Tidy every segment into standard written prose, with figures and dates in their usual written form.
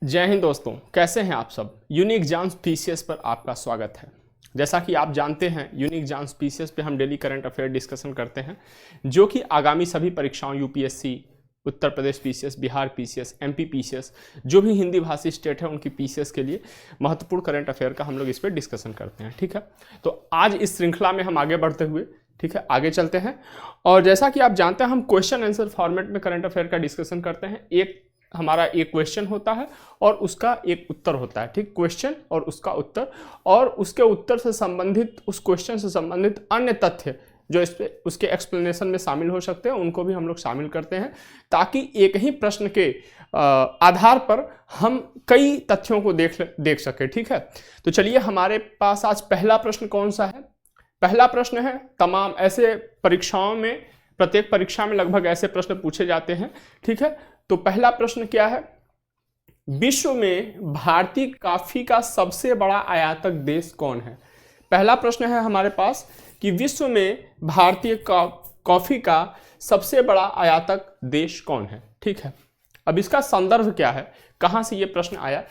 जय हिंद दोस्तों, कैसे हैं आप सब। यूनिक एग्जाम्स पीसीएस पर आपका स्वागत है। जैसा कि आप जानते हैं, यूनिक एग्जाम्स पीसीएस पे हम डेली करंट अफेयर डिस्कशन करते हैं, जो कि आगामी सभी परीक्षाओं UPSC, Uttar Pradesh PCS, Bihar PCS, MP PCS, जो भी हिंदी भाषी स्टेट है उनकी पीसीएस के लिए महत्वपूर्ण करंट अफेयर का हम लोग इस पर डिस्कशन करते हैं। ठीक है, तो आज इस श्रृंखला में हम आगे बढ़ते हुए आगे चलते हैं। और जैसा कि आप जानते हैं, हम क्वेश्चन आंसर फॉर्मेट में करंट अफेयर का डिस्कशन करते हैं। हमारा एक क्वेश्चन होता है और उसका एक उत्तर होता है। ठीक, क्वेश्चन और उसका उत्तर, और उसके उत्तर से संबंधित, उस क्वेश्चन से संबंधित अन्य तथ्य जो इस पे उसके एक्सप्लेनेशन में शामिल हो सकते हैं, उनको भी हम लोग शामिल करते हैं, ताकि एक ही प्रश्न के आधार पर हम कई तथ्यों को देख सके। ठीक है, तो चलिए, हमारे पास आज पहला प्रश्न कौन सा है। पहला प्रश्न है, तमाम ऐसे परीक्षाओं में, प्रत्येक परीक्षा में लगभग ऐसे प्रश्न पूछे जाते हैं। ठीक है, तो पहला प्रश्न क्या है, विश्व में भारतीय कॉफी का सबसे बड़ा आयातक देश कौन है। पहला प्रश्न है हमारे पास कि विश्व में भारतीय कॉफी का सबसे बड़ा आयातक देश कौन है। ठीक है, अब इसका संदर्भ क्या है, कहां से ये प्रश्न आया।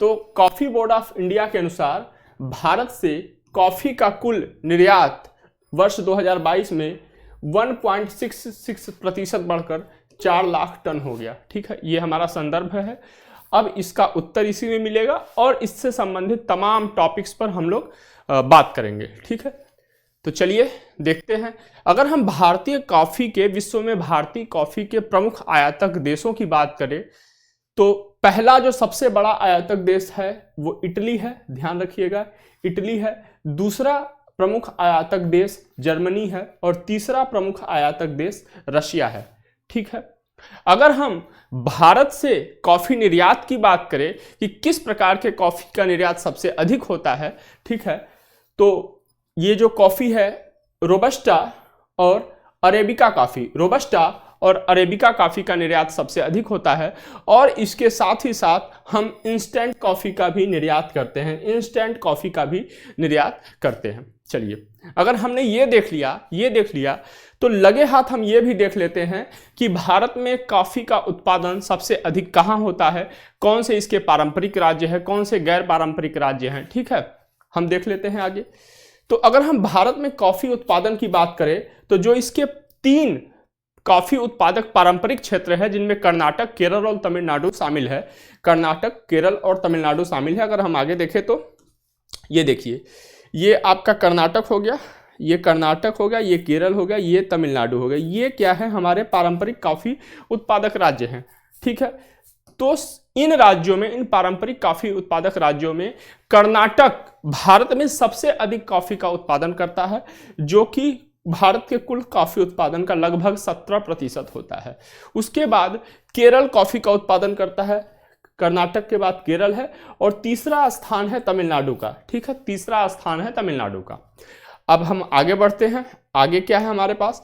तो कॉफी बोर्ड ऑफ इंडिया के अनुसार भारत से कॉफी का कुल निर्यात वर्ष 2022 में 1.66% बढ़कर 4 लाख टन हो गया। ठीक है, ये हमारा संदर्भ है। अब इसका उत्तर इसी में मिलेगा और इससे संबंधित तमाम टॉपिक्स पर हम लोग बात करेंगे। ठीक है, तो चलिए देखते हैं। अगर हम भारतीय कॉफी के, विश्व में भारतीय कॉफी के प्रमुख आयातक देशों की बात करें, तो पहला जो सबसे बड़ा आयातक देश है वो इटली है। ध्यान रखिएगा, इटली है। दूसरा प्रमुख आयातक देश जर्मनी है और तीसरा प्रमुख आयातक देश रशिया है। ठीक है, अगर हम भारत से कॉफी निर्यात की बात करें कि किस प्रकार के कॉफी का निर्यात सबसे अधिक होता है, ठीक है, तो ये जो कॉफी है, रोबस्टा और अरेबिका कॉफी, रोबस्टा और अरेबिका कॉफी का निर्यात सबसे अधिक होता है। और इसके साथ ही साथ हम इंस्टेंट कॉफी का भी निर्यात करते हैं, इंस्टेंट कॉफी का भी निर्यात करते हैं। चलिए, अगर हमने ये देख लिया तो लगे हाथ हम ये भी देख लेते हैं कि भारत में कॉफी का उत्पादन सबसे अधिक कहाँ होता है, कौन से इसके पारंपरिक राज्य है, कौन से गैर पारंपरिक राज्य हैं। ठीक है, हम देख लेते हैं आगे। तो अगर हम भारत में कॉफी उत्पादन की बात करें, तो जो इसके 3 कॉफी उत्पादक पारंपरिक क्षेत्र है, जिनमें कर्नाटक, केरल और तमिलनाडु शामिल है। कर्नाटक, केरल और तमिलनाडु शामिल है। अगर हम आगे देखें तो ये देखिए, ये आपका कर्नाटक हो गया, ये कर्नाटक हो गया, ये केरल हो गया, ये तमिलनाडु हो गया। ये क्या है, हमारे पारंपरिक कॉफी उत्पादक राज्य हैं। ठीक है, तो इन राज्यों में, इन पारंपरिक कॉफी उत्पादक राज्यों में कर्नाटक भारत में सबसे अधिक कॉफी का उत्पादन करता है, जो कि भारत के कुल कॉफी उत्पादन का लगभग 17% होता है। उसके बाद केरल कॉफी का उत्पादन करता है, कर्नाटक के बाद केरल है, और तीसरा स्थान है तमिलनाडु का। ठीक है, तीसरा स्थान है तमिलनाडु का। अब हम आगे बढ़ते हैं। आगे क्या है हमारे पास,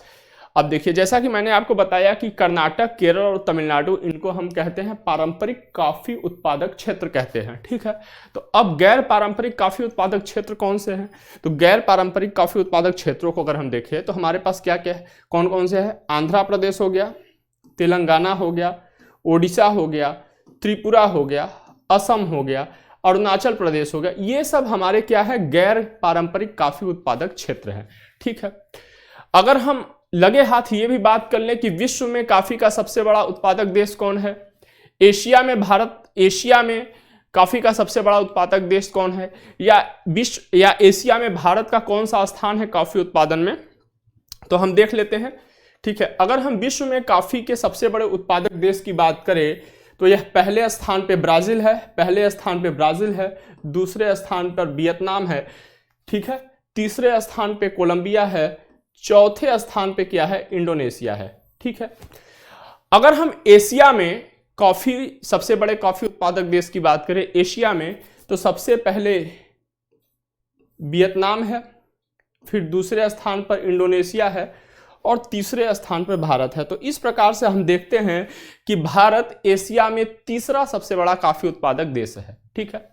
अब देखिए, जैसा कि मैंने आपको बताया कि कर्नाटक, केरल और तमिलनाडु, इनको हम कहते हैं पारंपरिक कॉफी उत्पादक क्षेत्र कहते हैं। ठीक है, तो अब गैर पारंपरिक कॉफी उत्पादक क्षेत्र कौन से हैं। तो गैर पारंपरिक कॉफी उत्पादक क्षेत्रों को अगर हम देखें तो हमारे पास क्या क्या है, कौन कौन से हैं। आंध्र प्रदेश हो गया, तेलंगाना हो गया, ओडिशा हो गया, त्रिपुरा हो गया, असम हो गया, अरुणाचल प्रदेश हो गया। ये सब हमारे क्या है, गैर पारंपरिक कॉफी उत्पादक क्षेत्र है। ठीक है, अगर हम लगे हाथ ये भी बात कर लें कि विश्व में कॉफी का सबसे बड़ा उत्पादक देश कौन है, एशिया में भारत, एशिया में कॉफी का सबसे बड़ा उत्पादक देश कौन है, या विश्व या एशिया में भारत का कौन सा स्थान है कॉफी उत्पादन में, तो हम देख लेते हैं। ठीक है, अगर हम विश्व में कॉफी के सबसे बड़े उत्पादक देश की बात करें तो यह पहले स्थान पे ब्राजील है, पहले स्थान पे ब्राजील है, दूसरे स्थान पर वियतनाम है। ठीक है, तीसरे स्थान पे कोलंबिया है, चौथे स्थान पे क्या है, इंडोनेशिया है। ठीक है, अगर हम एशिया में कॉफी, सबसे बड़े कॉफी उत्पादक देश की बात करें एशिया में, तो सबसे पहले वियतनाम है, फिर दूसरे स्थान पर इंडोनेशिया है और तीसरे स्थान पर भारत है। तो इस प्रकार से हम देखते हैं कि भारत एशिया में तीसरा सबसे बड़ा कॉफी उत्पादक देश है। ठीक है,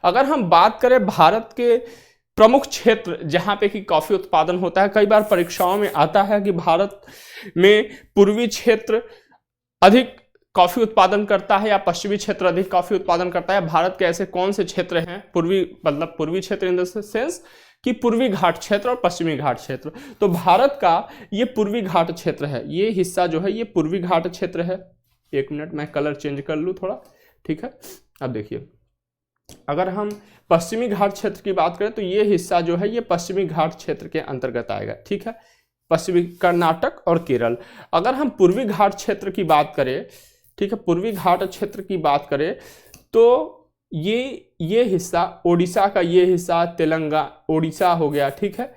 अगर हम बात करें भारत के प्रमुख क्षेत्र जहां पे कि कॉफी उत्पादन होता है, कई बार परीक्षाओं में आता है कि भारत में पूर्वी क्षेत्र अधिक कॉफी उत्पादन करता है या पश्चिमी क्षेत्र अधिक कॉफी उत्पादन करता है? भारत के ऐसे कौन से क्षेत्र हैं, पूर्वी मतलब पूर्वी क्षेत्र इन द सेंस कि पूर्वी घाट क्षेत्र और पश्चिमी घाट क्षेत्र? तो भारत का ये पूर्वी घाट क्षेत्र है, ये हिस्सा जो है ये पूर्वी घाट क्षेत्र है। एक मिनट मैं कलर चेंज कर लूँ थोड़ा, ठीक है। अब देखिए, अगर हम पश्चिमी घाट क्षेत्र की बात करें तो ये हिस्सा जो है ये पश्चिमी घाट क्षेत्र के अंतर्गत आएगा, ठीक है। पश्चिमी कर्नाटक और केरल। अगर हम पूर्वी घाट क्षेत्र की बात करें, ठीक है, पूर्वी घाट क्षेत्र की बात करें तो ये हिस्सा ओडिशा का, ये हिस्सा तेलंगाना, ओडिशा हो गया, ठीक है,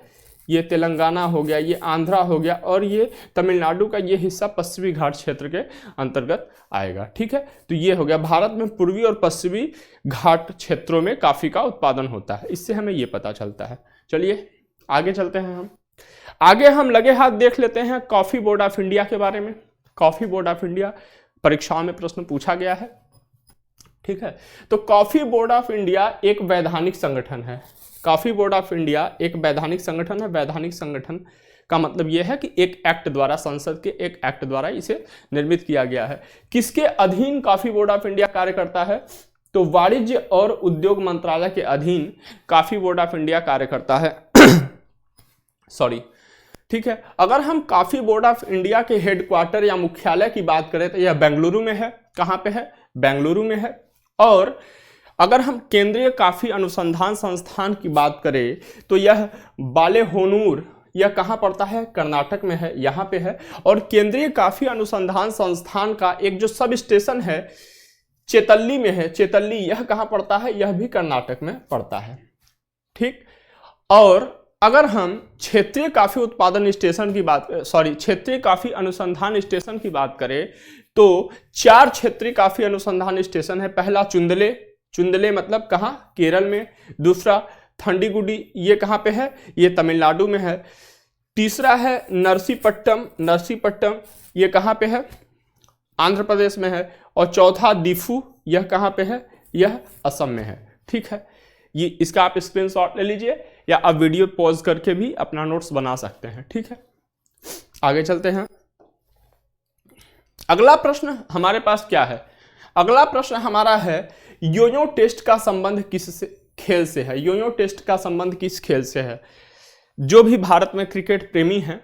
ये तेलंगाना हो गया, ये आंध्रा हो गया, और ये तमिलनाडु का ये हिस्सा पश्चिमी घाट क्षेत्र के अंतर्गत आएगा, ठीक है। तो ये हो गया, भारत में पूर्वी और पश्चिमी घाट क्षेत्रों में कॉफी का उत्पादन होता है, इससे हमें ये पता चलता है। चलिए आगे चलते हैं। आगे हम लगे हाथ देख लेते हैं कॉफी बोर्ड ऑफ इंडिया के बारे में। कॉफी बोर्ड ऑफ इंडिया परीक्षाओं में प्रश्न पूछा गया है, ठीक है। तो कॉफी बोर्ड ऑफ इंडिया एक वैधानिक संगठन है। कॉफी बोर्ड ऑफ इंडिया एक वैधानिक संगठन है। वैधानिक संगठन का मतलब यह है कि एक एक्ट द्वारा, संसद के एक एक्ट द्वारा इसे निर्मित किया गया है। किसके अधीन कॉफी बोर्ड ऑफ इंडिया कार्य करता है? तो वाणिज्य और उद्योग मंत्रालय के अधीन कॉफी बोर्ड ऑफ इंडिया कार्य करता है। सॉरी, ठीक है। अगर हम कॉफी बोर्ड ऑफ इंडिया के हेडक्वार्टर या मुख्यालय की बात करें तो यह बेंगलुरु में है। कहाँ पे है? बेंगलुरु में है। और अगर हम केंद्रीय कॉफी अनुसंधान संस्थान की बात करें तो यह बालेहोनूर, यह कहाँ पड़ता है? कर्नाटक में है, यहाँ पे है। और केंद्रीय कॉफी अनुसंधान संस्थान का एक जो सब स्टेशन है चेतल्ली में है। चेतल्ली यह कहाँ पड़ता है? यह भी कर्नाटक में पड़ता है, ठीक। और अगर हम क्षेत्रीय कॉफी उत्पादन स्टेशन की बात, क्षेत्रीय कॉफी अनुसंधान स्टेशन की बात करें तो 4 क्षेत्रीय कॉफी अनुसंधान स्टेशन है। पहला चुंदले, चुंदले मतलब कहाँ? केरल में। दूसरा थंडीगुडी, ये कहाँ पे है? ये तमिलनाडु में है। तीसरा है नरसीपट्टम, नरसीपट्टम ये कहाँ पे है? आंध्र प्रदेश में है। और चौथा दीफू, यह कहाँ पे है? यह असम में है, ठीक है। ये इसका आप स्क्रीनशॉट ले लीजिए या आप वीडियो पॉज करके भी अपना नोट्स बना सकते हैं, ठीक है। आगे चलते हैं। अगला प्रश्न हमारे पास क्या है? अगला प्रश्न हमारा है यो-यो टेस्ट का संबंध किस खेल से है? यो-यो टेस्ट का संबंध किस खेल से है? जो भी भारत में क्रिकेट प्रेमी हैं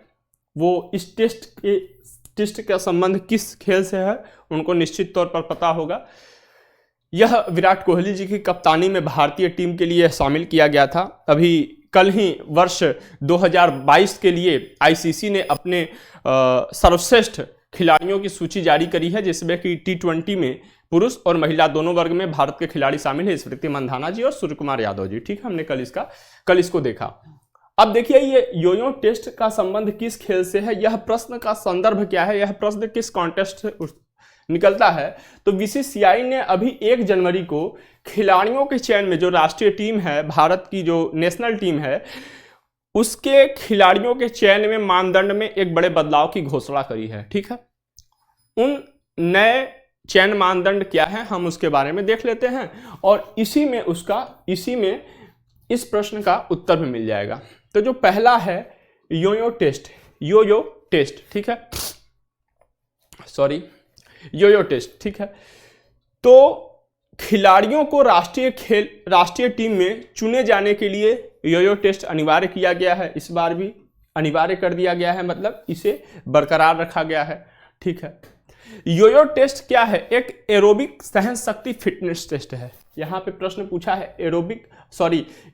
वो इस टेस्ट का संबंध किस खेल से है उनको निश्चित तौर पर पता होगा। यह विराट कोहली जी की कप्तानी में भारतीय टीम के लिए शामिल किया गया था। अभी कल ही वर्ष 2022 के लिए आईसीसी ने अपने सर्वश्रेष्ठ खिलाड़ियों की सूची जारी करी है, जिसमें कि T20 में पुरुष और महिला दोनों वर्ग में भारत के खिलाड़ी शामिल है, स्मृति मंधाना जी और सूर्य कुमार यादव जी, ठीक है। हमने कल इसको देखा। अब देखिए ये यो-यो टेस्ट का संबंध किस खेल से है, यह प्रश्न का संदर्भ क्या है, यह प्रश्न किस कॉन्टेस्ट से निकलता है। तो बीसीसीआई ने अभी 1 जनवरी को खिलाड़ियों के चयन में, जो राष्ट्रीय टीम है भारत की, जो नेशनल टीम है, उसके खिलाड़ियों के चयन में मानदंड में एक बड़े बदलाव की घोषणा करी है, ठीक है। उन नए चयन मानदंड क्या है हम उसके बारे में देख लेते हैं और इसी में इस प्रश्न का उत्तर भी मिल जाएगा। तो जो पहला है यो-यो टेस्ट, ठीक है, सॉरी यो-यो टेस्ट, ठीक है। तो खिलाड़ियों को राष्ट्रीय टीम में चुने जाने के लिए यो-यो टेस्ट अनिवार्य किया गया है। इस बार भी अनिवार्य कर दिया गया है, मतलब इसे बरकरार रखा गया है, ठीक है। यो-यो टेस्ट क्या है? एक एरोबिक सहन शक्ति फिटनेस टेस्ट है। यहाँ पे प्रश्न पूछा है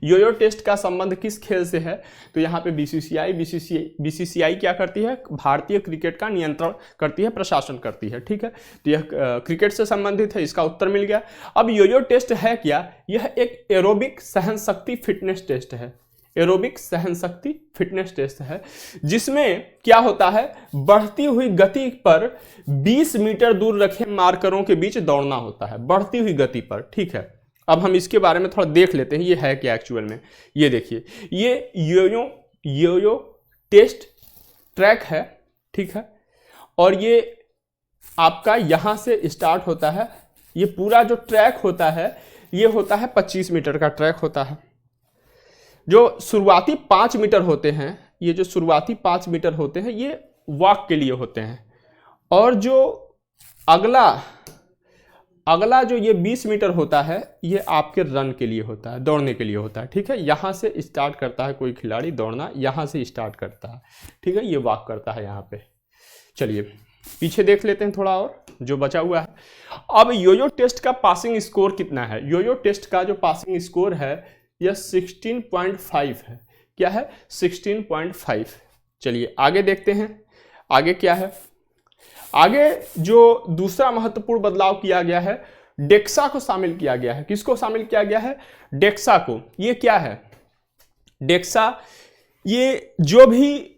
यो-यो टेस्ट का संबंध किस खेल से है? तो यहाँ पे बीसीसीआई क्या करती है? भारतीय क्रिकेट का नियंत्रण करती है, प्रशासन करती है, ठीक है। तो यह क्रिकेट से संबंधित है, इसका उत्तर मिल गया। अब यो-यो टेस्ट है क्या? यह एक एरोबिक सहन शक्ति फिटनेस टेस्ट है। एरोबिक सहन शक्ति फिटनेस टेस्ट है, जिसमें क्या होता है? बढ़ती हुई गति पर 20 मीटर दूर रखे मार्करों के बीच दौड़ना होता है, बढ़ती हुई गति पर, ठीक है। अब हम इसके बारे में थोड़ा देख लेते हैं, ये है क्या एक्चुअल में। ये देखिए, ये यो-यो टेस्ट ट्रैक है, ठीक है। और ये आपका यहाँ से स्टार्ट होता है, ये पूरा जो ट्रैक होता है ये होता है 25 मीटर का ट्रैक होता है। जो शुरुआती 5 मीटर होते हैं, ये जो शुरुआती 5 मीटर होते हैं ये वॉक के लिए होते हैं, और जो अगला जो ये 20 मीटर होता है ये आपके रन के लिए होता है, दौड़ने के लिए होता है, ठीक है। यहाँ से स्टार्ट करता है कोई खिलाड़ी दौड़ना, यहाँ से स्टार्ट करता है, ठीक है, ये वॉक करता है यहाँ पे। चलिए पीछे देख लेते हैं थोड़ा और जो बचा हुआ है। अब योयो टेस्ट का पासिंग स्कोर कितना है? योयो टेस्ट का जो पासिंग स्कोर है यह 16.5 है। क्या है? 16.5। चलिए आगे देखते हैं आगे क्या है। आगे जो दूसरा महत्वपूर्ण बदलाव किया गया है, डेक्सा को शामिल किया गया है। किसको शामिल किया गया है? डेक्सा को। ये क्या है? डेक्सा ये जो भी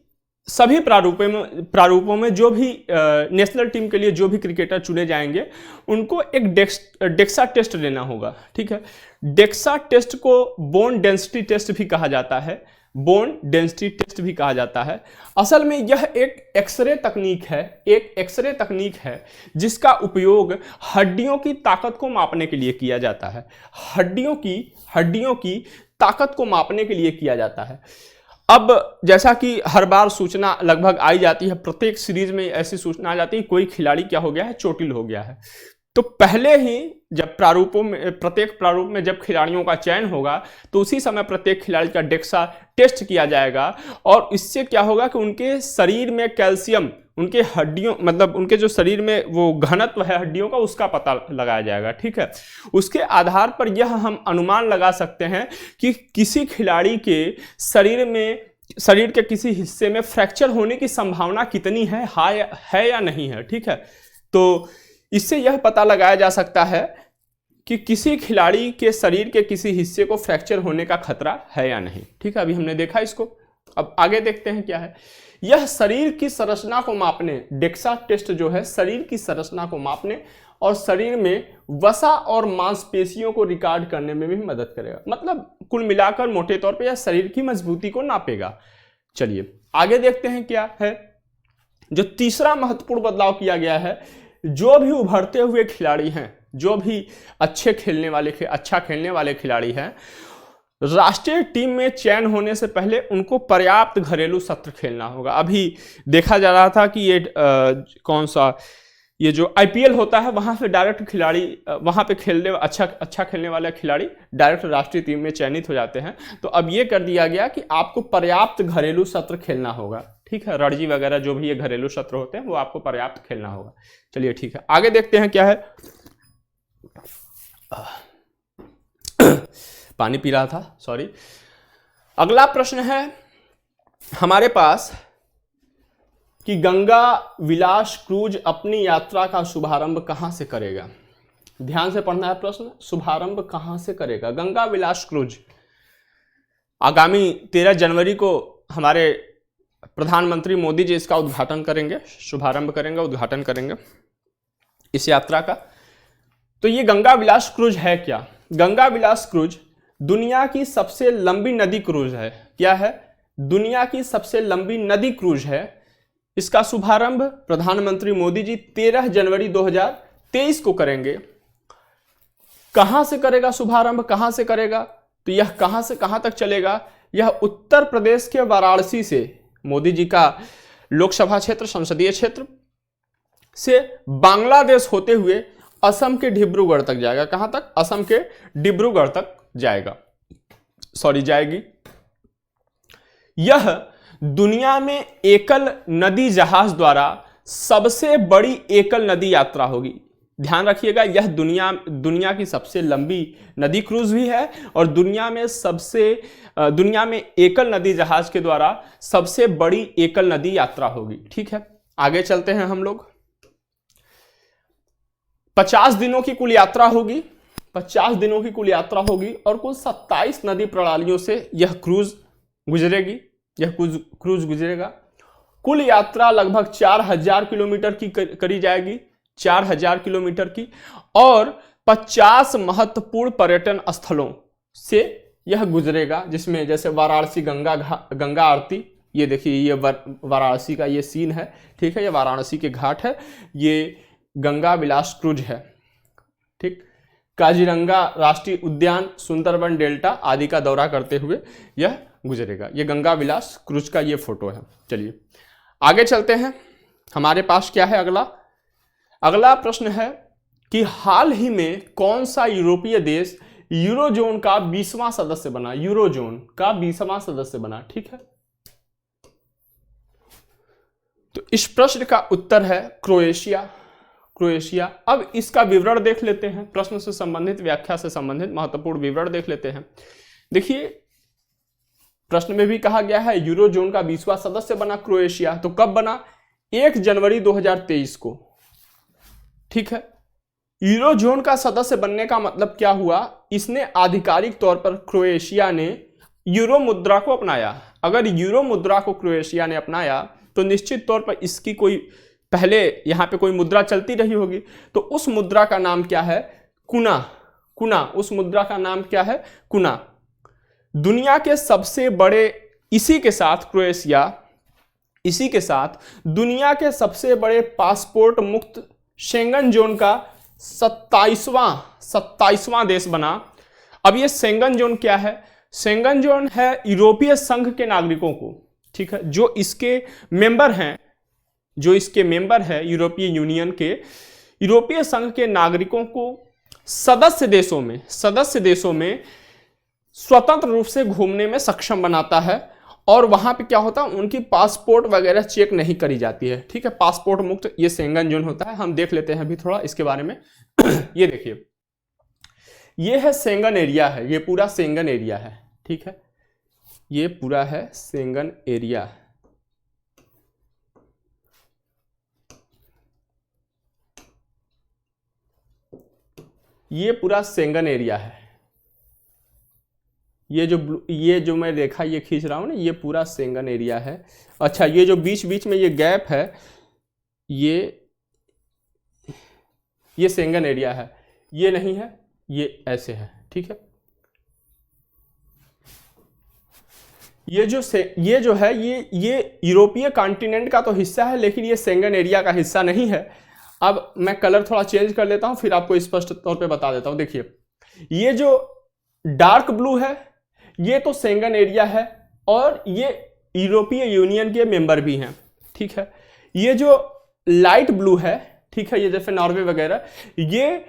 सभी प्रारूपों में जो भी नेशनल टीम के लिए जो भी क्रिकेटर चुने जाएंगे उनको एक डेक्सा टेस्ट लेना होगा, ठीक है। डेक्सा टेस्ट को बोन डेंसिटी टेस्ट भी कहा जाता है, बोन डेंसिटी टेस्ट भी कहा जाता है। असल में यह एक एक्सरे तकनीक है, एक एक्सरे तकनीक है जिसका उपयोग हड्डियों की ताकत को मापने के लिए किया जाता है। हड्डियों की ताकत को मापने के लिए किया जाता है। अब जैसा कि हर बार सूचना लगभग आई जाती है, प्रत्येक सीरीज में ऐसी सूचना आ जाती है कोई खिलाड़ी क्या हो गया है, चोटिल हो गया है। तो पहले ही जब प्रत्येक प्रारूप में जब खिलाड़ियों का चयन होगा तो उसी समय प्रत्येक खिलाड़ी का डेक्सा टेस्ट किया जाएगा और इससे क्या होगा कि उनके शरीर में कैल्शियम, उनके हड्डियों मतलब उनके जो शरीर में वो घनत्व है हड्डियों का उसका पता लगाया जाएगा, ठीक है। उसके आधार पर यह हम अनुमान लगा सकते हैं कि किसी खिलाड़ी के शरीर के किसी हिस्से में फ्रैक्चर होने की संभावना कितनी है या नहीं है, ठीक है। तो इससे यह पता लगाया जा सकता है कि किसी खिलाड़ी के शरीर के किसी हिस्से को फ्रैक्चर होने का खतरा है या नहीं, ठीक है। अभी हमने देखा इसको, अब आगे देखते हैं क्या है। यह शरीर की संरचना को मापने, डेक्सा टेस्ट जो है शरीर की संरचना को मापने और शरीर में वसा और मांसपेशियों को रिकॉर्ड करने में भी मदद करेगा। मतलब कुल मिलाकर मोटे तौर पे यह शरीर की मजबूती को नापेगा। चलिए आगे देखते हैं क्या है। जो तीसरा महत्वपूर्ण बदलाव किया गया है, जो भी उभरते हुए खिलाड़ी हैं, जो भी अच्छा खेलने वाले खिलाड़ी हैं, राष्ट्रीय टीम में चयन होने से पहले उनको पर्याप्त घरेलू सत्र खेलना होगा। अभी देखा जा रहा था कि ये जो आईपीएल होता है वहां से डायरेक्ट खिलाड़ी वहां पे अच्छा खेलने वाले खिलाड़ी डायरेक्ट राष्ट्रीय टीम में चयनित हो जाते हैं। तो अब ये कर दिया गया कि आपको पर्याप्त घरेलू सत्र खेलना होगा, ठीक है। रणजी वगैरह जो भी ये घरेलू सत्र होते हैं वो आपको पर्याप्त खेलना होगा। चलिए ठीक है, आगे देखते हैं क्या है। पानी पी रहा था, सॉरी। अगला प्रश्न है हमारे पास कि गंगा विलास क्रूज अपनी यात्रा का शुभारंभ कहां से करेगा। ध्यान से पढ़ना है प्रश्न, शुभारंभ कहां से करेगा गंगा विलास क्रूज। आगामी 13 जनवरी को हमारे प्रधानमंत्री मोदी जी इसका उद्घाटन करेंगे, शुभारंभ करेंगे, उद्घाटन करेंगे इस यात्रा का। तो ये गंगा विलास क्रूज है क्या? गंगा विलास क्रूज दुनिया की सबसे लंबी नदी क्रूज है। क्या है? दुनिया की सबसे लंबी नदी क्रूज है। इसका शुभारंभ प्रधानमंत्री मोदी जी 13 जनवरी 2023 को करेंगे। कहां से करेगा शुभारंभ, कहां से करेगा? तो यह कहां से कहां तक चलेगा? यह उत्तर प्रदेश के वाराणसी से, मोदी जी का लोकसभा क्षेत्र, संसदीय क्षेत्र से बांग्लादेश होते हुए असम के डिब्रूगढ़ तक जाएगा। कहां तक? असम के डिब्रूगढ़ तक जाएगी। यह दुनिया में एकल नदी जहाज द्वारा सबसे बड़ी एकल नदी यात्रा होगी। ध्यान रखिएगा, यह दुनिया की सबसे लंबी नदी क्रूज भी है और दुनिया में एकल नदी जहाज के द्वारा सबसे बड़ी एकल नदी यात्रा होगी, ठीक है। आगे चलते हैं हम लोग। 50 दिनों की कुल यात्रा होगी, 50 दिनों की कुल यात्रा होगी और कुल 27 नदी प्रणालियों से यह क्रूज गुजरेगा। कुल यात्रा लगभग 4000 किलोमीटर की करी जाएगी, 4000 किलोमीटर की, और 50 महत्वपूर्ण पर्यटन स्थलों से यह गुजरेगा, जिसमें जैसे वाराणसी गंगा आरती, ये देखिए ये वाराणसी का ये सीन है, ठीक है। ये वाराणसी के घाट है, ये गंगा विलास क्रूज है, ठीक। काजीरंगा राष्ट्रीय उद्यान, सुंदरबन डेल्टा आदि का दौरा करते हुए यह गुजरेगा। ये गंगा विलास क्रूज का ये फोटो है। चलिए आगे चलते हैं। हमारे पास क्या है अगला? अगला प्रश्न है कि हाल ही में कौन सा यूरोपीय देश यूरोजोन का 20वां सदस्य बना, यूरोजोन का 20वां सदस्य बना। ठीक है, तो इस प्रश्न का उत्तर है क्रोएशिया। क्रोएशिया। अब इसका विवरण देख लेते हैं, प्रश्न से संबंधित, व्याख्या से संबंधित महत्वपूर्ण विवरण देख लेते हैं। देखिए प्रश्न में भी कहा गया है यूरोजोन का 20वां सदस्य बना क्रोएशिया। तो कब बना? 1 जनवरी 2023 को। ठीक है, यूरोजोन का सदस्य बनने का मतलब क्या हुआ? इसने आधिकारिक तौर पर, क्रोएशिया ने यूरो मुद्रा को अपनाया। अगर यूरो मुद्रा को क्रोएशिया ने अपनाया तो निश्चित तौर पर इसकी कोई, पहले यहां पे कोई मुद्रा चलती रही होगी, तो उस मुद्रा का नाम क्या है? कुना। कुना, उस मुद्रा का नाम क्या है? कुना। दुनिया के सबसे बड़े, इसी के साथ क्रोएशिया, इसी के साथ दुनिया के सबसे बड़े पासपोर्ट मुक्त शेंगन जोन का 27वां देश बना। अब ये शेंगन जोन क्या है? शेंगन जोन है यूरोपीय संघ के नागरिकों को, ठीक है, जो इसके मेंबर हैं, जो इसके मेंबर है यूरोपीय यूनियन के, यूरोपीय संघ के नागरिकों को सदस्य देशों में स्वतंत्र रूप से घूमने में सक्षम बनाता है। और वहां पे क्या होता है, उनकी पासपोर्ट वगैरह चेक नहीं करी जाती है। ठीक है, पासपोर्ट मुक्त ये शेंगन जोन होता है। हम देख लेते हैं अभी थोड़ा इसके बारे में। ये देखिए, ये है शेंगन एरिया है, ये पूरा शेंगन एरिया है। ठीक है, ये पूरा है शेंगन एरिया। ये पूरा शेंगन एरिया है। ये जो मैं रेखा ये खींच रहा हूं ना, ये पूरा शेंगन एरिया है। अच्छा, ये जो बीच बीच में ये गैप है, ये शेंगन एरिया है, ये नहीं है, ये ऐसे है। ठीक है, ये जो है ये यूरोपीय कॉन्टिनेंट का तो हिस्सा है, लेकिन ये शेंगन एरिया का हिस्सा नहीं है। अब मैं कलर थोड़ा चेंज कर लेता हूं, फिर आपको स्पष्ट तौर पे बता देता हूं। देखिए, ये जो डार्क ब्लू है ये तो शेंगन एरिया है, और ये यूरोपीय यूनियन के मेंबर भी हैं। ठीक है, ये जो लाइट ब्लू है, ठीक है, ये जैसे नॉर्वे वगैरह, ये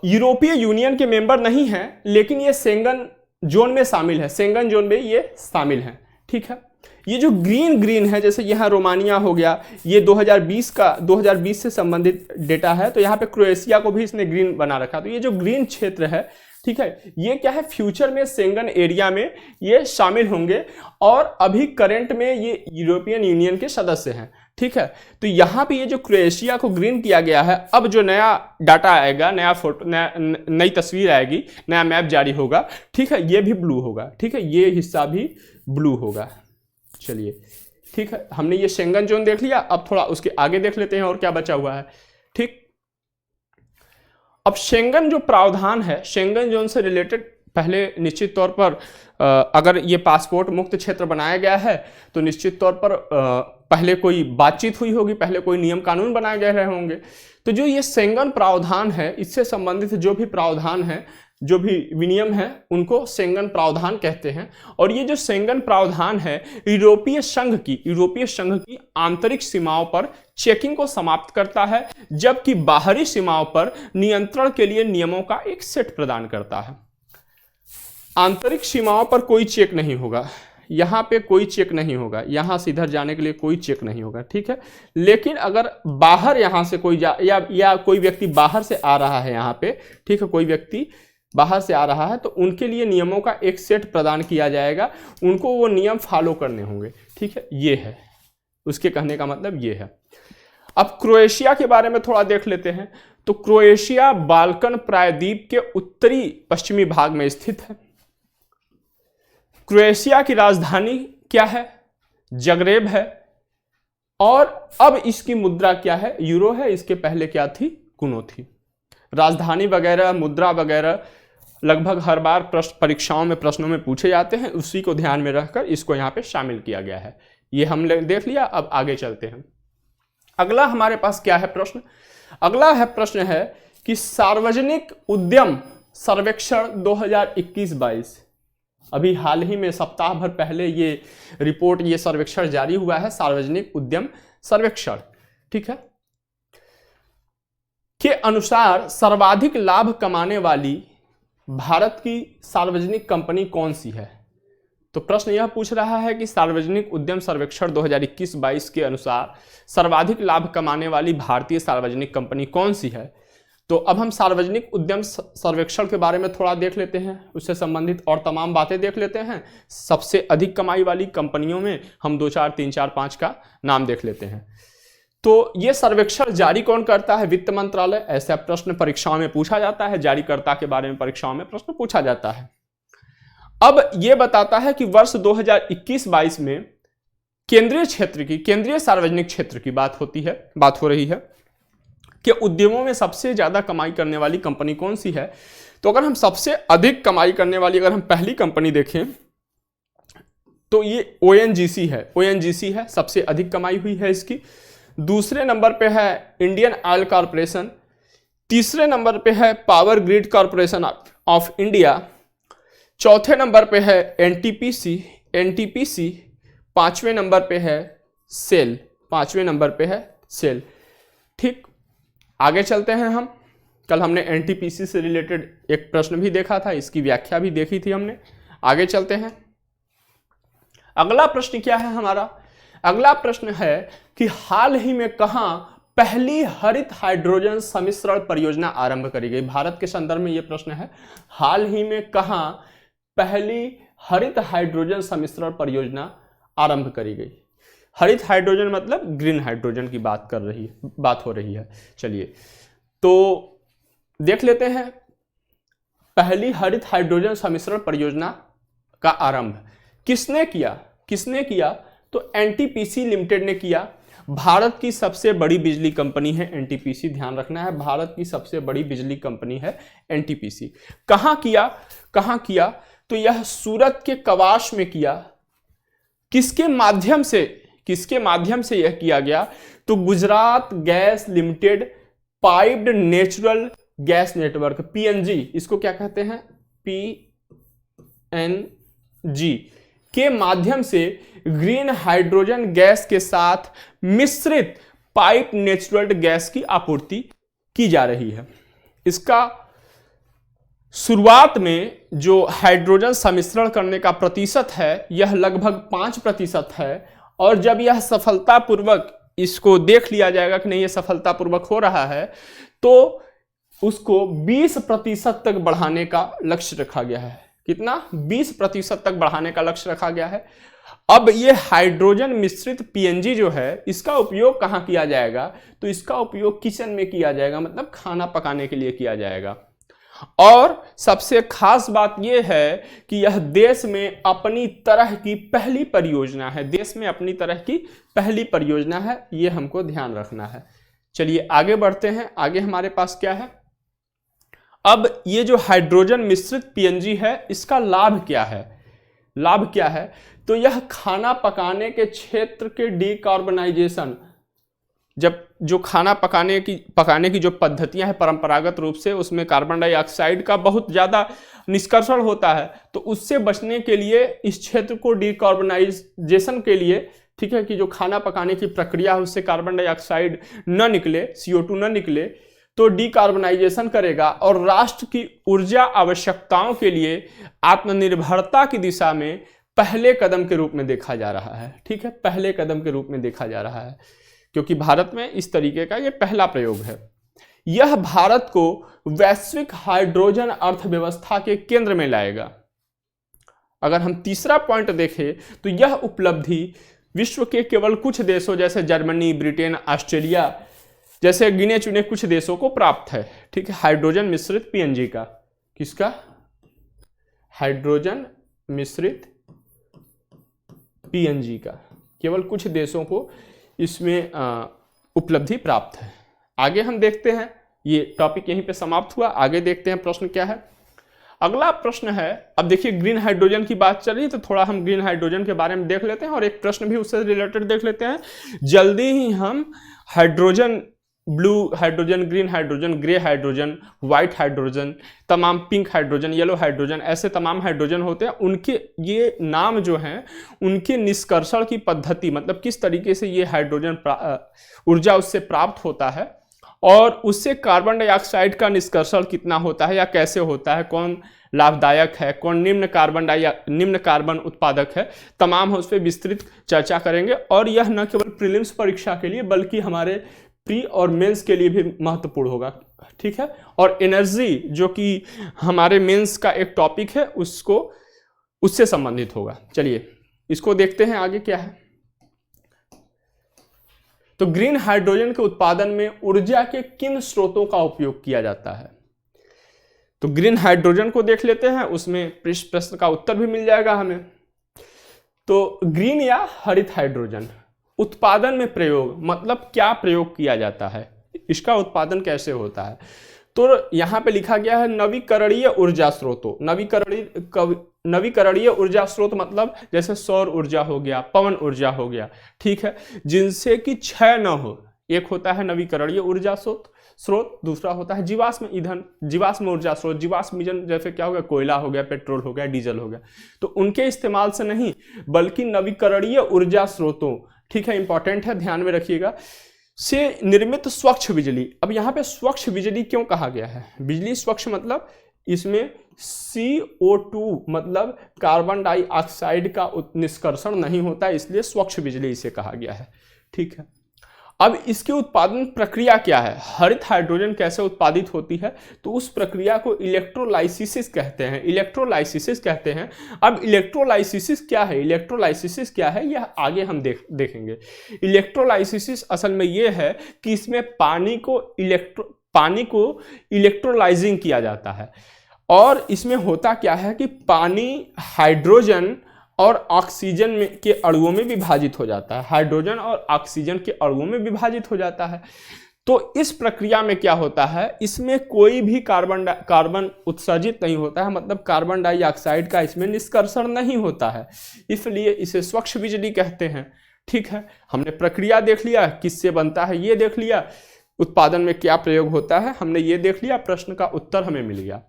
यूरोपीय यूनियन के मेंबर नहीं है, लेकिन ये शेंगन जोन में शामिल है, शेंगन जोन में ये शामिल है। ठीक है, ये जो ग्रीन है, जैसे यहाँ रोमानिया हो गया, ये 2020 से संबंधित डेटा है, तो यहाँ पे क्रोएशिया को भी इसने ग्रीन बना रखा। तो ये जो ग्रीन क्षेत्र है, ठीक है, ये क्या है, फ्यूचर में शेंगन एरिया में ये शामिल होंगे, और अभी करंट में ये यूरोपियन यूनियन के सदस्य हैं। ठीक है, तो यहाँ पे ये जो क्रोएशिया को ग्रीन किया गया है, अब जो नया डाटा आएगा, नया फोटो, नई तस्वीर आएगी, नया मैप जारी होगा, ठीक है, ये भी ब्लू होगा। ठीक है, ये हिस्सा भी ब्लू होगा। चलिए, ठीक है, हमने ये शेंगन जोन देख लिया। अब थोड़ा उसके आगे देख लेते हैं और क्या बचा हुआ है। ठीक, अब शेंगन जो प्रावधान है, शेंगन जोन से रिलेटेड, पहले निश्चित तौर पर अगर ये पासपोर्ट मुक्त क्षेत्र बनाया गया है तो निश्चित तौर पर पहले कोई बातचीत हुई होगी, पहले कोई नियम कानून बनाए गए रहे होंगे। तो जो ये शेंगन प्रावधान है, इससे संबंधित जो भी प्रावधान है, जो भी विनियम है, उनको शेंगन प्रावधान कहते हैं। और ये जो शेंगन प्रावधान है, यूरोपीय संघ की आंतरिक सीमाओं पर चेकिंग को समाप्त करता है, जबकि बाहरी सीमाओं पर नियंत्रण के लिए नियमों का एक सेट प्रदान करता है। आंतरिक सीमाओं पर कोई चेक नहीं होगा, यहाँ पे कोई चेक नहीं होगा, यहाँ से इधर जाने के लिए कोई चेक नहीं होगा। ठीक है, लेकिन अगर बाहर यहाँ से कोई या कोई व्यक्ति बाहर से आ रहा है यहाँ पे, ठीक है, कोई व्यक्ति बाहर से आ रहा है, तो उनके लिए नियमों का एक सेट प्रदान किया जाएगा, उनको वो नियम फॉलो करने होंगे। ठीक है, ये है उसके कहने का मतलब, ये है। अब क्रोएशिया के बारे में थोड़ा देख लेते हैं। तो क्रोएशिया बाल्कन प्रायद्वीप के उत्तरी पश्चिमी भाग में स्थित है। क्रोएशिया की राजधानी क्या है? जगरेब है। और अब इसकी मुद्रा क्या है? यूरो है। इसके पहले क्या थी? कुनो थी। राजधानी वगैरह, मुद्रा वगैरह लगभग हर बार परीक्षाओं में, प्रश्नों में पूछे जाते हैं, उसी को ध्यान में रखकर इसको यहाँ पे शामिल किया गया है। ये हमने देख लिया। अब आगे चलते हैं। अगला हमारे पास क्या है प्रश्न? अगला है प्रश्न है कि सार्वजनिक उद्यम सर्वेक्षण 2021-22, अभी हाल ही में सप्ताह भर पहले ये रिपोर्ट, ये सर्वेक्षण जारी हुआ है, सार्वजनिक उद्यम सर्वेक्षण। ठीक है, के अनुसार सर्वाधिक लाभ कमाने वाली भारत की सार्वजनिक कंपनी कौन सी है? तो प्रश्न यह पूछ रहा है कि सार्वजनिक उद्यम सर्वेक्षण 2021-22 के अनुसार सर्वाधिक लाभ कमाने वाली भारतीय सार्वजनिक कंपनी कौन सी है। तो अब हम सार्वजनिक उद्यम सर्वेक्षण के बारे में थोड़ा देख लेते हैं, उससे संबंधित और तमाम बातें देख लेते हैं। सबसे अधिक कमाई वाली कंपनियों में हम 2, 4, 3, 4, 5 का नाम देख लेते हैं। तो ये सर्वेक्षण जारी कौन करता है? वित्त मंत्रालय। ऐसा प्रश्न परीक्षाओं में पूछा जाता है, जारीकर्ता के बारे में परीक्षाओं में प्रश्न पूछा जाता है। अब यह बताता है कि वर्ष 2021-22 में केंद्रीय सार्वजनिक क्षेत्र की बात हो रही है कि उद्यमों में सबसे ज्यादा कमाई करने वाली कंपनी कौन सी है। तो अगर हम सबसे अधिक कमाई करने वाली अगर हम पहली कंपनी देखें तो ये ओएनजीसी है, सबसे अधिक कमाई हुई है इसकी। दूसरे नंबर पे है इंडियन ऑयल कॉरपोरेशन, तीसरे नंबर पे है power grid corporation of India, चौथे नंबर पे है एनटीपीसी, पांचवें नंबर पे है सेल। ठीक, आगे चलते हैं हम। कल हमने एनटीपीसी से रिलेटेड एक प्रश्न भी देखा था, इसकी व्याख्या भी देखी थी हमने। आगे चलते हैं। अगला प्रश्न क्या है हमारा? अगला प्रश्न है कि हाल ही में कहां पहली हरित हाइड्रोजन सम्मिश्रण परियोजना आरंभ करी गई? भारत के संदर्भ में यह प्रश्न है। हाल ही में कहां पहली हरित हाइड्रोजन सम्मिश्रण परियोजना आरंभ करी गई? हरित हाइड्रोजन मतलब ग्रीन हाइड्रोजन की बात हो रही है। चलिए तो देख लेते हैं। पहली हरित हाइड्रोजन सम्मिश्रण परियोजना का आरंभ किसने किया? तो एनटीपीसी लिमिटेड ने किया। भारत की सबसे बड़ी बिजली कंपनी है एनटीपीसी, ध्यान रखना है, भारत की सबसे बड़ी बिजली कंपनी है एनटीपीसी। कहां किया? तो यह सूरत के कवाश में किया। किसके माध्यम से यह किया गया? तो Gujarat gas limited piped natural gas network, PNG, इसको क्या कहते हैं? पीएनजी के माध्यम से ग्रीन हाइड्रोजन गैस के साथ मिश्रित पाइप नेचुरल गैस की आपूर्ति की जा रही है। इसका शुरुआत में जो हाइड्रोजन सम्मिश्रण करने का प्रतिशत है यह लगभग 5% है, और जब यह सफलतापूर्वक इसको देख लिया जाएगा कि नहीं ये सफलतापूर्वक हो रहा है तो उसको 20% तक बढ़ाने का लक्ष्य रखा गया है। कितना? 20% तक बढ़ाने का लक्ष्य रखा गया है। अब ये हाइड्रोजन मिश्रित पीएनजी जो है इसका उपयोग कहाँ किया जाएगा? तो इसका उपयोग किचन में किया जाएगा, मतलब खाना पकाने के लिए किया जाएगा। और सबसे खास बात यह है कि यह देश में अपनी तरह की पहली परियोजना है, यह हमको ध्यान रखना है। चलिए आगे बढ़ते हैं। आगे हमारे पास क्या है? अब ये जो हाइड्रोजन मिश्रित पीएनजी है इसका लाभ क्या है? तो यह खाना पकाने के क्षेत्र के डीकार्बनाइजेशन, जब जो खाना पकाने की जो पद्धतियां हैं परंपरागत रूप से उसमें कार्बन डाइऑक्साइड का बहुत ज़्यादा निष्कर्षण होता है, तो उससे बचने के लिए इस क्षेत्र को डीकार्बनाइजेशन के लिए, ठीक है, कि जो खाना पकाने की प्रक्रिया है उससे कार्बन डाइऑक्साइड न निकले, CO2 न निकले, तो डीकार्बनाइजेशन करेगा और राष्ट्र की ऊर्जा आवश्यकताओं के लिए आत्मनिर्भरता की दिशा में पहले कदम के रूप में देखा जा रहा है। ठीक है, पहले कदम के रूप में देखा जा रहा है, क्योंकि भारत में इस तरीके का ये पहला प्रयोग है। यह भारत को वैश्विक हाइड्रोजन अर्थव्यवस्था के केंद्र में लाएगा। अगर हम तीसरा पॉइंट देखें तो यह उपलब्धि विश्व के केवल कुछ देशों जैसे जर्मनी, ब्रिटेन, ऑस्ट्रेलिया जैसे गिने चुने कुछ देशों को प्राप्त है। ठीक है, हाइड्रोजन मिश्रित पीएनजी का, किसका? हाइड्रोजन मिश्रित पीएनजी का केवल कुछ देशों को इसमें उपलब्धि प्राप्त है। आगे हम देखते हैं, ये टॉपिक यहीं पे समाप्त हुआ। आगे देखते हैं प्रश्न क्या है। अगला प्रश्न है, अब देखिए ग्रीन हाइड्रोजन की बात चल रही है तो थोड़ा हम ग्रीन हाइड्रोजन के बारे में देख लेते हैं और एक प्रश्न भी उससे रिलेटेड देख लेते हैं। जल्दी ही हम hydrogen, blue hydrogen, green hydrogen, grey hydrogen, white hydrogen, तमाम पिंक हाइड्रोजन, येलो हाइड्रोजन, ऐसे तमाम हाइड्रोजन होते हैं। उनके ये नाम जो हैं उनके निष्कर्षण की पद्धति, मतलब किस तरीके से ये हाइड्रोजन ऊर्जा उससे प्राप्त होता है, और उससे कार्बन डाइऑक्साइड का निष्कर्षण कितना होता है या कैसे होता है, कौन लाभदायक है, कौन निम्न कार्बन उत्पादक है, तमाम हम उस पर विस्तृत चर्चा करेंगे। और यह न केवल प्रीलिम्स परीक्षा के लिए बल्कि हमारे प्री और मेंस के लिए भी महत्वपूर्ण होगा, ठीक है। और एनर्जी जो कि हमारे मेंस का एक टॉपिक है उससे संबंधित होगा। चलिए इसको देखते हैं आगे क्या है। तो ग्रीन हाइड्रोजन के उत्पादन में ऊर्जा के किन स्रोतों का उपयोग किया जाता है। तो ग्रीन हाइड्रोजन को देख लेते हैं, उसमें प्रश्न का उत्तर भी मिल जाएगा हमें। तो ग्रीन या हरित हाइड्रोजन उत्पादन में प्रयोग मतलब क्या प्रयोग किया जाता है, इसका उत्पादन कैसे होता है। तो यहाँ पे लिखा गया है नवीकरणीय ऊर्जा स्रोतों। नवीकरणीय ऊर्जा स्रोत मतलब जैसे सौर ऊर्जा हो गया, पवन ऊर्जा हो गया, ठीक है, जिनसे कि क्षय न हो। एक होता है नवीकरणीय ऊर्जा स्रोत, दूसरा होता है जीवाश्म ईंधन, जीवाश्म ऊर्जा स्रोत। जीवाश्म ईंधन जैसे क्या हो गया, कोयला हो गया, पेट्रोल हो गया, डीजल हो गया। तो उनके इस्तेमाल से नहीं बल्कि नवीकरणीय ऊर्जा स्रोतों, ठीक है, इंपॉर्टेंट है, ध्यान में रखिएगा, से निर्मित स्वच्छ बिजली। अब यहाँ पे स्वच्छ बिजली क्यों कहा गया है, बिजली स्वच्छ मतलब इसमें CO2 मतलब कार्बन डाइऑक्साइड का निष्कर्षण नहीं होता, इसलिए स्वच्छ बिजली इसे कहा गया है, ठीक है। अब इसके उत्पादन प्रक्रिया क्या है, हरित हाइड्रोजन कैसे उत्पादित होती है, तो उस प्रक्रिया को इलेक्ट्रोलाइसिस कहते हैं। इलेक्ट्रोलाइसिस कहते हैं। अब इलेक्ट्रोलाइसिस क्या है, इलेक्ट्रोलाइसिस क्या है यह आगे हम देखेंगे। इलेक्ट्रोलाइसिस असल में यह है कि इसमें पानी को इलेक्ट्रोलाइजिंग किया जाता है। और इसमें होता क्या है कि पानी हाइड्रोजन और ऑक्सीजन के अणुओं में विभाजित हो जाता है, हाइड्रोजन और ऑक्सीजन के अणुओं में विभाजित हो जाता है। तो इस प्रक्रिया में क्या होता है, इसमें कोई भी कार्बन उत्सर्जित नहीं होता है, मतलब कार्बन डाइऑक्साइड का इसमें निष्कर्षण नहीं होता है, इसलिए इसे स्वच्छ बिजली कहते हैं, ठीक है। हमने प्रक्रिया देख लिया, किससे बनता है ये देख लिया, उत्पादन में क्या प्रयोग होता है हमने ये देख लिया, प्रश्न का उत्तर हमें मिल गया।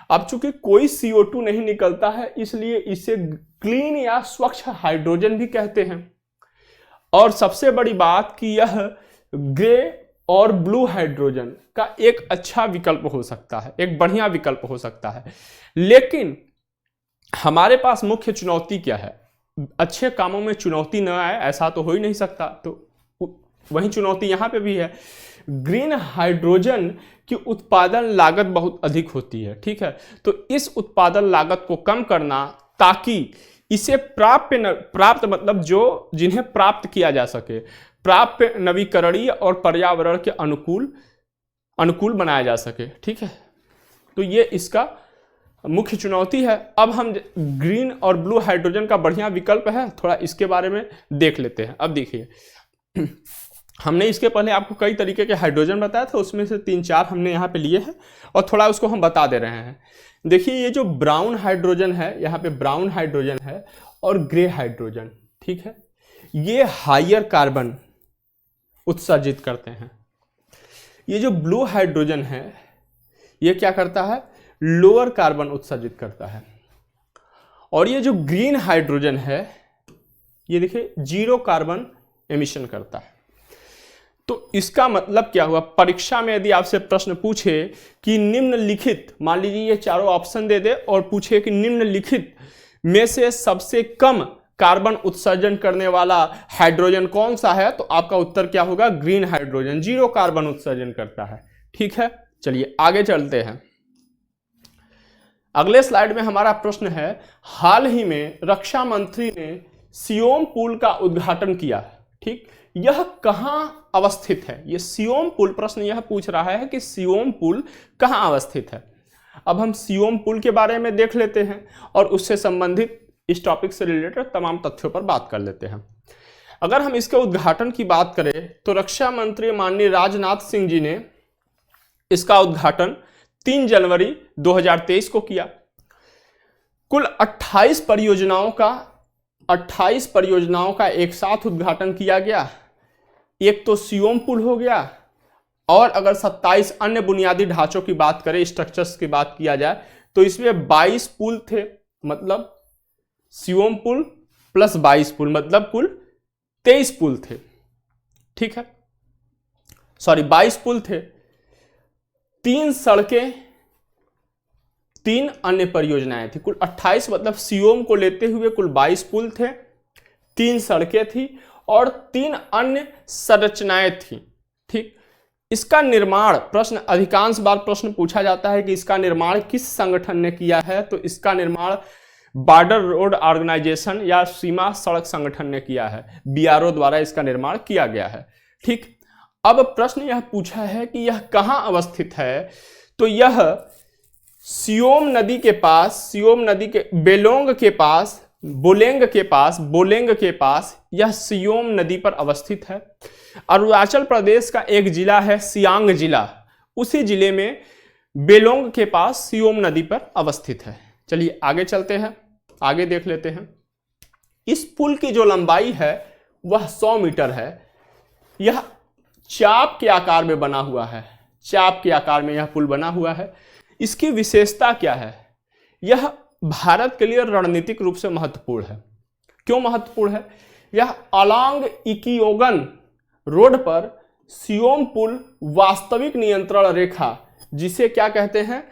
अब चूंकि कोई CO2 नहीं निकलता है इसलिए इसे क्लीन या स्वच्छ हाइड्रोजन भी कहते हैं। और सबसे बड़ी बात कि यह ग्रे और ब्लू हाइड्रोजन का एक अच्छा विकल्प हो सकता है, एक बढ़िया विकल्प हो सकता है। लेकिन हमारे पास मुख्य चुनौती क्या है, अच्छे कामों में चुनौती न आए ऐसा तो हो ही नहीं सकता, तो वही चुनौती यहाँ पे भी है। ग्रीन हाइड्रोजन की उत्पादन लागत बहुत अधिक होती है, ठीक है। तो इस उत्पादन लागत को कम करना ताकि इसे प्राप्त मतलब जो जिन्हें प्राप्त किया जा सके, प्राप्त नवीकरणीय और पर्यावरण के अनुकूल बनाया जा सके, ठीक है। तो ये इसका मुख्य चुनौती है। अब हम ग्रीन और ब्लू हाइड्रोजन का बढ़िया विकल्प है, थोड़ा इसके बारे में देख लेते हैं। अब देखिए हमने इसके पहले आपको कई तरीके के हाइड्रोजन बताया था, उसमें से 3-4 हमने यहाँ पे लिए हैं और थोड़ा उसको हम बता दे रहे हैं। देखिए ये जो ब्राउन हाइड्रोजन है, यहाँ पे ब्राउन हाइड्रोजन है और ग्रे हाइड्रोजन, ठीक है, ये हायर कार्बन उत्सर्जित करते हैं। ये जो ब्लू हाइड्रोजन है ये क्या करता है, लोअर कार्बन उत्सर्जित करता है। और ये जो ग्रीन हाइड्रोजन है ये देखिए 0 कार्बन एमिशन करता है। तो इसका मतलब क्या हुआ, परीक्षा में यदि आपसे प्रश्न पूछे कि निम्नलिखित, मान लीजिए ये चारों ऑप्शन दे दे और पूछे कि निम्नलिखित में से सबसे कम कार्बन उत्सर्जन करने वाला हाइड्रोजन कौन सा है, तो आपका उत्तर क्या होगा, ग्रीन हाइड्रोजन, 0 कार्बन उत्सर्जन करता है, ठीक है। चलिए आगे चलते हैं। अगले स्लाइड में हमारा प्रश्न है, हाल ही में रक्षा मंत्री ने सियोम पुल का उद्घाटन किया, ठीक, यह कहां अवस्थित है। ये सियोम पुल, प्रश्न यह पूछ रहा है कि सियोम पुल कहां अवस्थित है। अब हम सियोम पुल के बारे में देख लेते हैं और उससे संबंधित इस टॉपिक से रिलेटेड तमाम तथ्यों पर बात कर लेते हैं। अगर हम इसके उद्घाटन की बात करें तो रक्षा मंत्री माननीय राजनाथ सिंह जी ने इसका उद्घाटन 3 जनवरी 2023 को किया। कुल 28 परियोजनाओं का एक साथ उद्घाटन किया गया। एक तो सियोम पुल हो गया और अगर 27 अन्य बुनियादी ढांचों की बात करें, स्ट्रक्चर्स की बात किया जाए तो इसमें 22 पुल थे, मतलब सियोम पुल प्लस 22 पुल मतलब कुल 23 पुल थे, ठीक है, सॉरी 22 पुल थे 3 सड़कें, 3 अन्य परियोजनाएं थी। कुल 28, मतलब सियोम को लेते हुए कुल 22 पुल थे, 3 सड़कें थी और 3 अन्य संरचनाएं थी। ठीक, इसका निर्माण, प्रश्न अधिकांश बार प्रश्न पूछा जाता है कि इसका निर्माण किस संगठन ने किया है, तो इसका निर्माण बॉर्डर रोड ऑर्गेनाइजेशन या सीमा सड़क संगठन ने किया है, बीआरओ द्वारा इसका निर्माण किया गया है। ठीक, अब प्रश्न यह पूछा है कि यह कहाँ अवस्थित है, तो यह सियोम नदी के पास, सियोम नदी के बेलोंग के पास, बोलेंग के पास यह सियोम नदी पर अवस्थित है। अरुणाचल प्रदेश का एक जिला है सियांग जिला, उसी जिले में बेलोंग के पास सियोम नदी पर अवस्थित है। चलिए आगे चलते हैं, आगे देख लेते हैं। इस पुल की जो लंबाई है वह 100 मीटर है। यह चाप के आकार में बना हुआ है, चाप के आकार में यह पुल बना हुआ है। इसकी विशेषता क्या है? यह भारत के लिए रणनीतिक रूप से महत्वपूर्ण है। क्यों महत्वपूर्ण है? यह अलोंग इकियोगन रोड पर सियोम पुल वास्तविक नियंत्रण रेखा, जिसे क्या कहते हैं,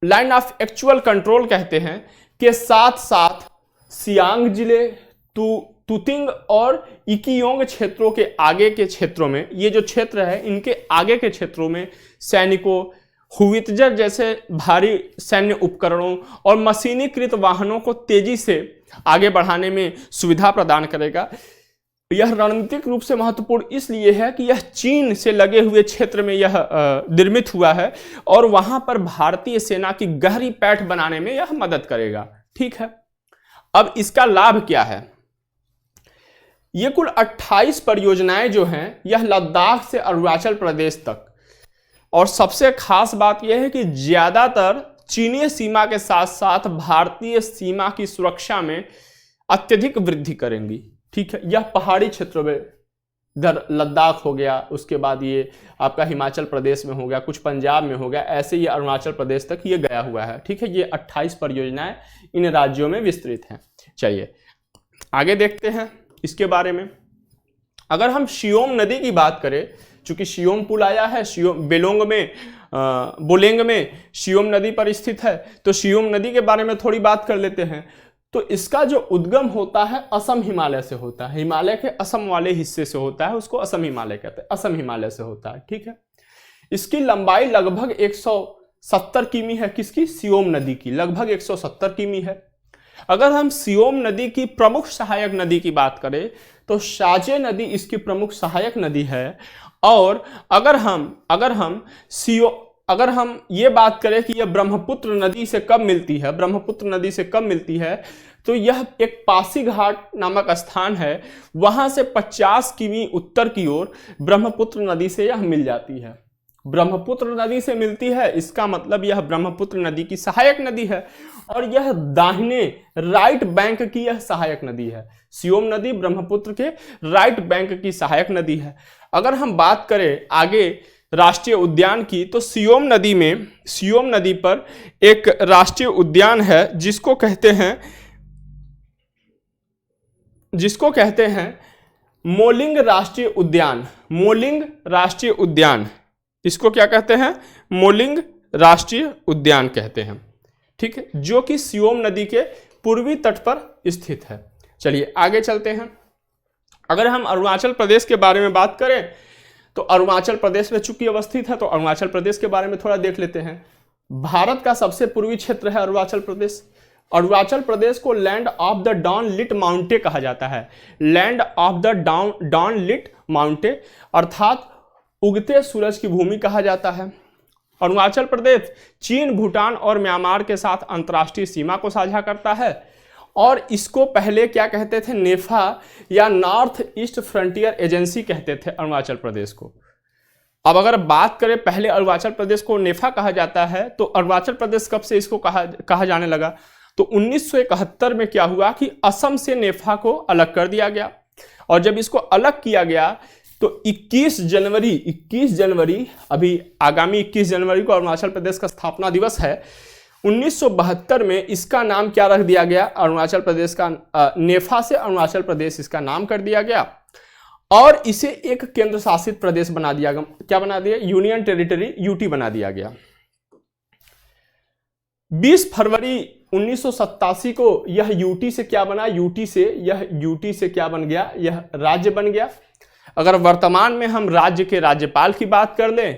लाइन ऑफ एक्चुअल कंट्रोल कहते हैं, के साथ साथ सियांग जिले, तुतिंग और इकियोंग क्षेत्रों के आगे के क्षेत्रों में, ये जो क्षेत्र है इनके आगे के क्षेत्रों में सैनिकों, हुवित्जर जैसे भारी सैन्य उपकरणों और मशीनीकृत वाहनों को तेजी से आगे बढ़ाने में सुविधा प्रदान करेगा। यह रणनीतिक रूप से महत्वपूर्ण इसलिए है कि यह चीन से लगे हुए क्षेत्र में यह निर्मित हुआ है और वहां पर भारतीय सेना की गहरी पैठ बनाने में यह मदद करेगा। ठीक है, अब इसका लाभ क्या है? ये कुल 28 परियोजनाएं जो हैं यह लद्दाख से अरुणाचल प्रदेश तक, और सबसे खास बात यह है कि ज्यादातर चीनी सीमा के साथ साथ भारतीय सीमा की सुरक्षा में अत्यधिक वृद्धि करेंगी। ठीक है, यह पहाड़ी क्षेत्रों में, इधर लद्दाख हो गया, उसके बाद ये आपका हिमाचल प्रदेश में हो गया, कुछ पंजाब में हो गया, ऐसे ये अरुणाचल प्रदेश तक ये गया हुआ है। ठीक है, ये 28 परियोजनाएं इन राज्यों में विस्तृत हैं। चलिए आगे देखते हैं इसके बारे में। अगर हम सियोम नदी की बात करें, चूंकि सियोम पुल आया है, सियोम बेलोंग में, बोलेंग में सियोम नदी पर स्थित है, तो सियोम नदी के बारे में थोड़ी बात कर लेते हैं। तो इसका जो उद्गम होता है असम हिमालय से होता है, हिमालय के असम वाले हिस्से से होता है, उसको असम हिमालय कहते हैं, असम हिमालय से होता है। ठीक है, इसकी लंबाई लगभग 170 किमी है। किसकी? सियोम नदी की लगभग 170 किमी है। अगर हम सियोम नदी की प्रमुख सहायक नदी की बात करें तो साजे नदी इसकी प्रमुख सहायक नदी है। और अगर हम ये बात करें कि यह ब्रह्मपुत्र नदी से कब मिलती है, ब्रह्मपुत्र नदी से कब मिलती है, तो यह एक पासीघाट नामक स्थान है, वहां से 50 किमी उत्तर की ओर ब्रह्मपुत्र नदी से यह मिल जाती है। ब्रह्मपुत्र नदी से मिलती है, इसका मतलब यह ब्रह्मपुत्र नदी की सहायक नदी है और यह दाहिने राइट बैंक की यह सहायक नदी है। सियोम नदी ब्रह्मपुत्र के राइट बैंक की सहायक नदी है। अगर हम बात करें आगे राष्ट्रीय उद्यान की, तो सियोम नदी पर एक राष्ट्रीय उद्यान है जिसको कहते हैं मोलिंग राष्ट्रीय उद्यान। मोलिंग राष्ट्रीय उद्यान, इसको क्या कहते हैं? मोलिंग राष्ट्रीय उद्यान कहते हैं। ठीक है, जो कि सियोम नदी के पूर्वी तट पर स्थित है। चलिए आगे चलते हैं। अगर हम अरुणाचल प्रदेश के बारे में बात करें तो अरुणाचल प्रदेश में चूंकि अवस्थित है तो अरुणाचल प्रदेश के बारे में थोड़ा देख लेते हैं। भारत का सबसे पूर्वी क्षेत्र है अरुणाचल प्रदेश। अरुणाचल प्रदेश को land of the dawn lit mountains कहा जाता है। Land of the dawn lit mountains अर्थात उगते सूरज की भूमि कहा जाता है। अरुणाचल प्रदेश चीन, भूटान और म्यांमार के साथ अंतर्राष्ट्रीय सीमा को साझा करता है और इसको पहले क्या कहते थे? नेफा या नॉर्थ ईस्ट फ्रंटियर एजेंसी कहते थे अरुणाचल प्रदेश को। अब अगर बात करें पहले अरुणाचल प्रदेश को नेफा कहा जाता है, तो अरुणाचल प्रदेश कब से इसको कहा जाने लगा? तो 1971 में क्या हुआ कि असम से नेफा को अलग कर दिया गया और जब इसको अलग किया गया तो 21 जनवरी अभी आगामी 21 जनवरी को अरुणाचल प्रदेश का स्थापना दिवस है। 1972 में इसका नाम क्या रख दिया गया? अरुणाचल प्रदेश का नेफा से अरुणाचल प्रदेश इसका नाम कर दिया गया। और इसे एक केंद्र शासित प्रदेश बना दिया गया। क्या बना दिया? यूनियन टेरिटरी, यूटी बना दिया गया। 20 फरवरी 1987 को यह यूटी से क्या बना? यूटी से क्या बन गया? यह राज्य बन गया। अगर वर्तमान में हम राज्य के राज्यपाल की बात कर लें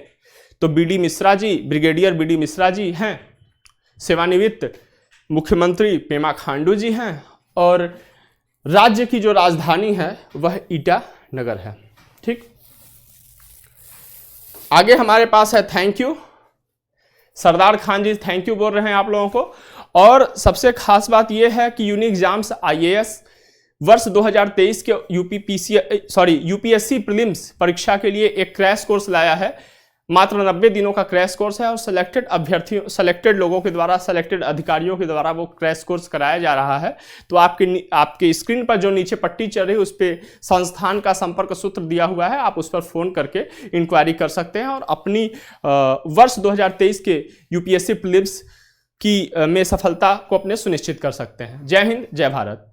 तो BD Mishra ji, brigadier BD Mishra ji हैं। सेवानिवृत्त मुख्यमंत्री पेमा खांडू जी हैं। और राज्य की जो राजधानी है वह ईटानगर है। ठीक, आगे हमारे पास है thank you. Sardar Khan ji thank you बोल रहे हैं आप लोगों को। और सबसे खास बात यह है कि यूनिक एग्जाम्स आईएएस वर्ष 2023 के यूपीएससी प्रीलिम्स परीक्षा के लिए एक क्रैश कोर्स लाया है। मात्र 90 दिनों का क्रैश कोर्स है और सेलेक्टेड लोगों के द्वारा, सेलेक्टेड अधिकारियों के द्वारा वो क्रैश कोर्स कराया जा रहा है। तो आपके स्क्रीन पर जो नीचे पट्टी चल रही है उस पर संस्थान का संपर्क सूत्र दिया हुआ है, आप उस पर फोन करके इंक्वायरी कर सकते हैं और अपनी वर्ष 2023 के यूपीएससी प्रीलिम्स की में सफलता को अपने सुनिश्चित कर सकते हैं। जय हिंद, जय भारत।